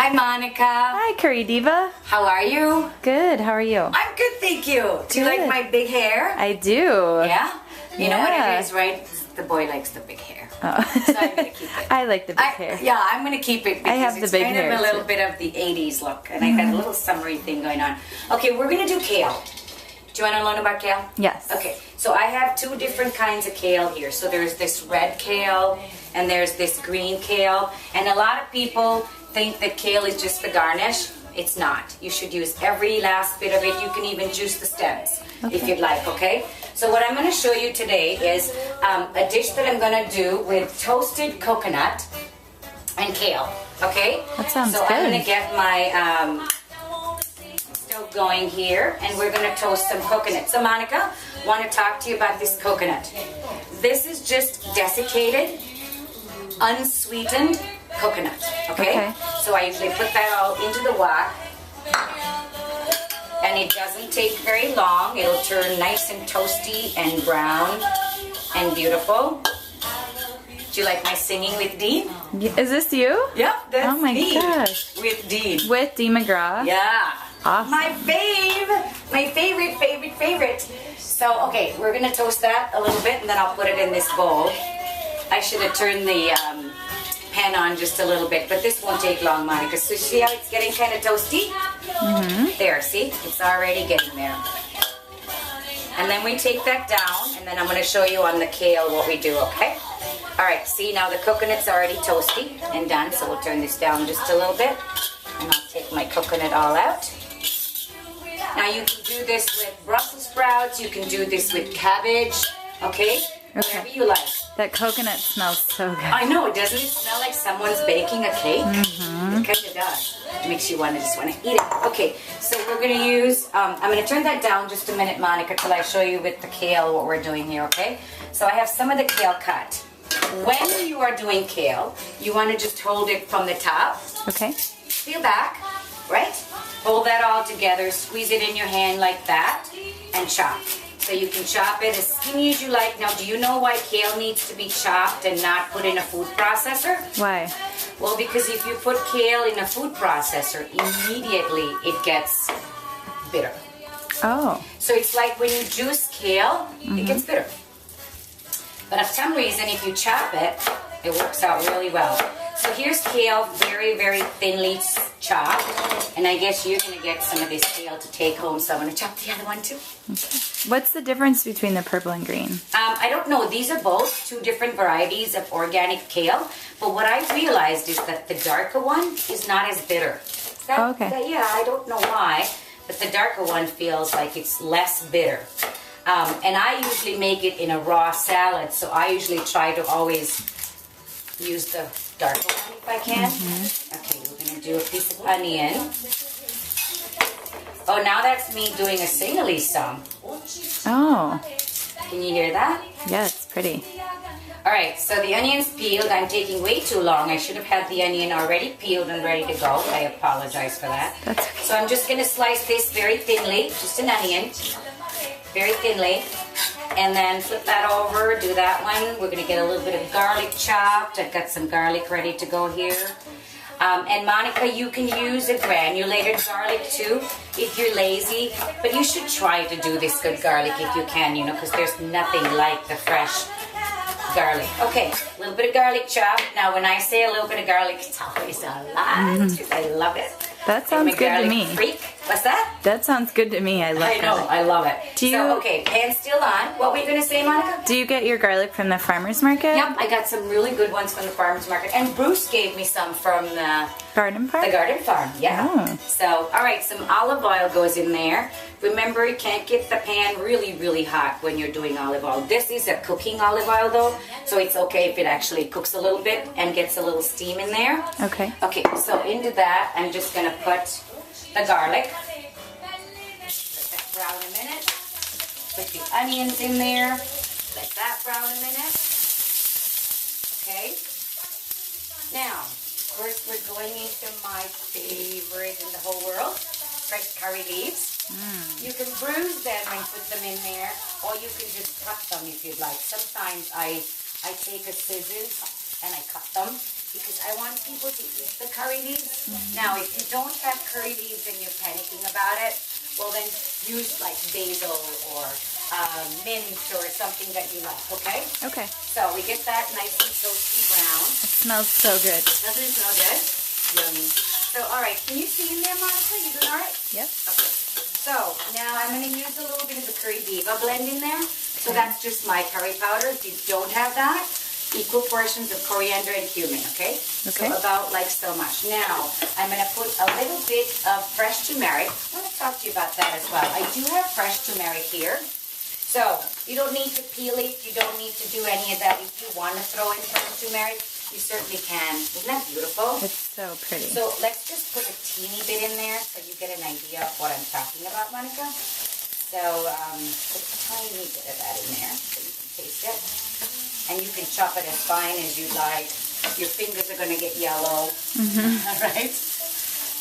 Hi, Monica. Hi, Curry Diva. How are you? Good. How are you? I'm good, thank you. Do you like my big hair? I do. Yeah? You know what it is, right? The boy likes the big hair. Oh. So I'm going to keep it. I like the big hair. Yeah, I'm going to keep it because it's kind of a little bit of the 80s look. And I got a little summery thing going on. Okay, we're going to do kale. Do you want to learn about kale? Yes. Okay, so I have two different kinds of kale here. So there's this red kale and there's this green kale. And a lot of people think that kale is just the garnish. It's not. You should use every last bit of it. You can even juice the stems if you'd like, okay? So what I'm going to show you today is a dish that I'm going to do with toasted coconut and kale, okay? That sounds good. So I'm going to get my stove going here, and we're going to toast some coconut. So Monica, I want to talk to you about this coconut. This is just desiccated, unsweetened coconut, okay? So I usually put that all into the wok, and it doesn't take very long. It'll turn nice and toasty and brown and beautiful. Do you like my singing with Dean? Is this you? Yep, that's oh my me. gosh. With Dean. With Dean Magraw? Yeah. Awesome. My favorite. So, okay, we're going to toast that a little bit, and then I'll put it in this bowl. I should have turned the pan on just a little bit, but this won't take long, Monica. So see how it's getting kind of toasty? There, see? It's already getting there. And then we take that down, and then I'm going to show you on the kale what we do, okay? All right, see, now the coconut's already toasty and done, so we'll turn this down just a little bit, and I'll take my coconut all out. Now you can do this with Brussels sprouts, you can do this with cabbage, okay? Whatever you like. That coconut smells so good. I know, doesn't it smell like someone's baking a cake? It kind of does. It makes you just want to eat it. Okay, so we're going to use, I'm going to turn that down just a minute, Monica, till I show you with the kale what we're doing here, okay? So I have some of the kale cut. When you are doing kale, you want to just hold it from the top. Okay. Peel back, right? Hold that all together, squeeze it in your hand like that, and chop. So you can chop it as skinny as you like. Now, do you know why kale needs to be chopped and not put in a food processor? Why? Well, because if you put kale in a food processor, immediately it gets bitter. Oh. So it's like when you juice kale, it gets bitter. But for some reason, if you chop it, it works out really well. So here's kale, very, very thinly chopped. And I guess you're going to get some of this kale to take home, so I'm going to chop the other one too. Okay. What's the difference between the purple and green? I don't know. These are both two different varieties of organic kale. But what I realized is that the darker one is not as bitter. Yeah, I don't know why, but the darker one feels like it's less bitter. And I usually make it in a raw salad, so I usually try to always use the darker one if I can. Okay, we're going to do a piece of onion. Oh, now that's me doing a singly song. Oh. Can you hear that? Yeah, it's pretty. All right, so the onion's peeled. I'm taking way too long. I should have had the onion already peeled and ready to go. I apologize for that. That's okay. So I'm just going to slice this very thinly, just an onion, very thinly. And then flip that over, do that one. We're going to get a little bit of garlic chopped. I've got some garlic ready to go here. And Monica, you can use a granulated garlic too if you're lazy. But you should try to do this good garlic if you can, you know, because there's nothing like the fresh garlic. Okay, a little bit of garlic chopped. Now, when I say a little bit of garlic, it's always a lot. I love it. That sounds good to me. Freak. What's that? That sounds good to me. I love I know, garlic. I love it. So, okay, pan still on. What were you going to say, Monica? Do you get your garlic from the farmer's market? Yep, I got some really good ones from the farmer's market. And Bruce gave me some from the garden farm? The garden farm, yeah. Oh. So, all right, some olive oil goes in there. Remember, you can't get the pan really, really hot when you're doing olive oil. This is a cooking olive oil, though, so it's okay if it actually cooks a little bit and gets a little steam in there. Okay. Okay, so into that, I'm just going to put the garlic. Let that brown a minute. Put the onions in there. Let that brown a minute. Okay. Now, of course, we're going into my favorite in the whole world, fresh curry leaves. You can bruise them and put them in there, or you can just cut them if you'd like. Sometimes I take a scissors and I cut them because I want people to eat the curry leaves. Now, if you don't have curry leaves and you're panicking about it, well then use like basil or mint or something that you like, okay? Okay. So we get that nice and toasty brown. It smells so good. Doesn't it smell good? Yummy. So, all right, can you see in there, Monica? You doing all right? Yep. Okay. So now I'm going to use a little bit of the curry.diva blend in there. So that's just my curry powder. If you don't have that, equal portions of coriander and cumin, okay? Okay. So about like so much. Now, I'm going to put a little bit of fresh turmeric. I want to talk to you about that as well. I do have fresh turmeric here. So you don't need to peel it. You don't need to do any of that. If you want to throw in fresh turmeric, you certainly can. Isn't that beautiful? It's so pretty. So let's just put a teeny bit in there so you get an idea of what I'm talking about, Monica. So put a tiny bit of that in there so you can taste it. And you can chop it as fine as you like. Your fingers are going to get yellow. All right?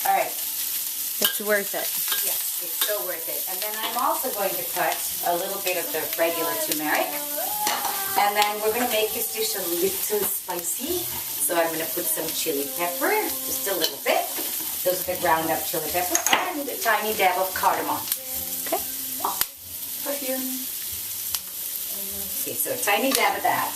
All right. It's worth it. Yes, it's so worth it. And then I'm also going to cut a little bit of the regular turmeric. And then we're going to make this dish a little spicy. So I'm going to put some chili pepper, just a little bit. Those are the ground up chili pepper. And a tiny dab of cardamom. Okay. Oh, perfume. Okay, so a tiny dab of that.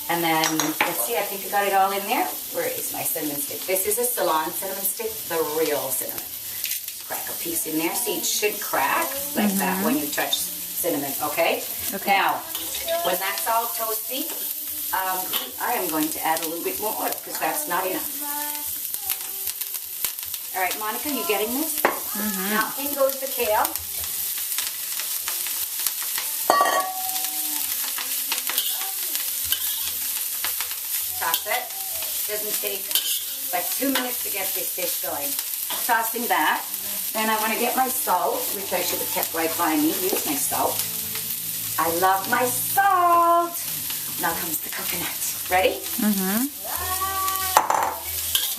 And then, let's see, I think I got it all in there. Where is my cinnamon stick? This is a Ceylon cinnamon stick, the real cinnamon. Crack a piece in there. See, it should crack like that when you touch cinnamon, okay? Okay. Now, when that's all toasty, I am going to add a little bit more oil because that's not enough. All right, Monica, you getting this? Now, in goes the kale. Toss it. Doesn't take like 2 minutes to get this dish going. Tossing that. Then I want to get my salt, which I should have kept right by me. Here's my salt. I love my salt. Now comes the coconut. Ready?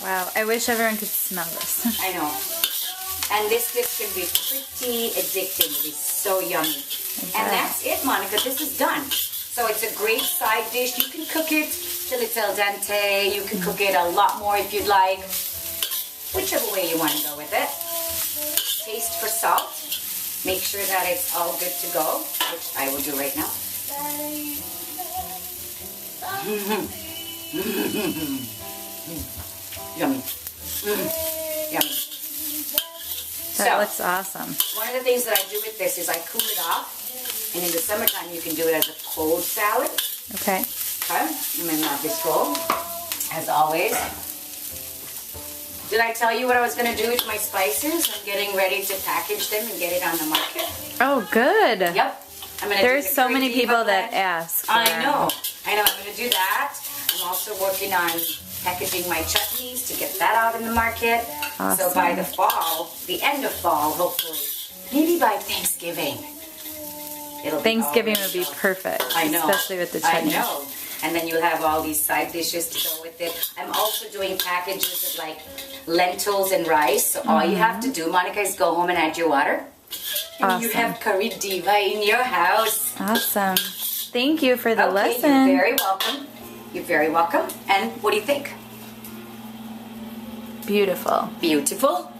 Wow, I wish everyone could smell this. I know. And this dish can be pretty addicting. It is so yummy. And that's it, Monica. This is done. So it's a great side dish. You can cook it till it's al dente. You can cook it a lot more if you'd like. Whichever way you want to go with it. Taste for salt. Make sure that it's all good to go, which I will do right now. Yummy. Yummy. That looks awesome. One of the things that I do with this is I cool it off. And in the summertime, you can do it as a cold salad. Okay. Okay. And then this roll, as always. Did I tell you what I was going to do with my spices? I'm getting ready to package them and get it on the market. Oh, good. Yep. I'm gonna There's do the so many curry-diva people that blend. ask. I know. I'm going to do that. I'm also working on packaging my chutneys to get that out in the market. Awesome. So by the fall, the end of fall, hopefully, maybe by Thanksgiving, it'll Thanksgiving be all would be ready to go. perfect. I know. Especially with the chutney. I know. And then you'll have all these side dishes to go with it. I'm also doing packages of like lentils and rice. So all you have to do, Monica, is go home and add your water. And you have curry.diva in your house. Awesome. Thank you for the lesson. You're very welcome. You're very welcome. And what do you think? Beautiful. Beautiful.